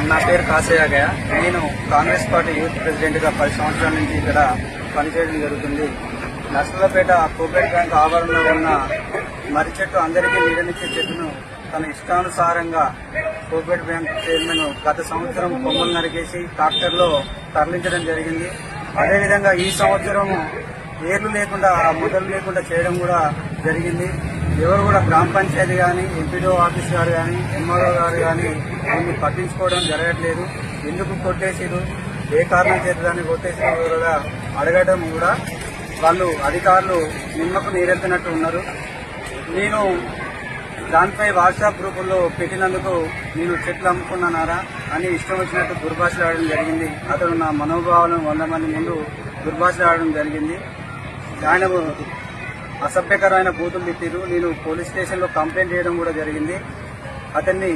నా పేరు కాసయ్య గయా. నేను కాంగ్రెస్ పార్టీ యూత్ ప్రెసిడెంట్ గా 10 సంవత్సరాల నుంచి ఇక్కడ పనిచేయడం జరుగుతుంది. నర్సలపేట కోఆపరేటివ్ బ్యాంక్ ఆవరణలో ఉన్న మర్రి చెట్టు అందరికీ నీడనిచ్చే చెట్టును తన ఇష్టానుసారంగా కోఆపరేటివ్ బ్యాంక్ చైర్మన్ గత సంవత్సరం కొమ్మలు నరికేసి ట్రాక్టర్లో తరలించడం జరిగింది. అదేవిధంగా ఈ సంవత్సరం ఏర్లు లేకుండా మొదలు లేకుండా చేయడం కూడా జరిగింది. ఎవరు కూడా గ్రామ పంచాయతీ కానీ, ఎంపీడీఓ ఆఫీస్ గారు కానీ, ఎంఆర్ఓ గారు కానీ దీన్ని పట్టించుకోవడం జరగట్లేదు. ఎందుకు కొట్టేసిరు, ఏ కారణం చేత దాన్ని కొట్టేసిరు కూడా అడగడం కూడా వాళ్ళు అధికారులు నిమ్మకు నీరెత్తినట్టు ఉన్నారు. నేను దానిపై వాట్సాప్ గ్రూపుల్లో పెట్టినందుకు నేను చెట్లు అమ్ముకున్నానారా అని ఇష్టం వచ్చినట్టు దుర్భాషలాడడం జరిగింది. అతను నా మనోభావాలను 100 మంది ముందు దుర్భాషలాడడం జరిగింది. ఆయన అసభ్యకరమైన బూతులు తిట్టిరు. నేను పోలీస్ స్టేషన్లో కంప్లైంట్ చేయడం కూడా జరిగింది. అతన్ని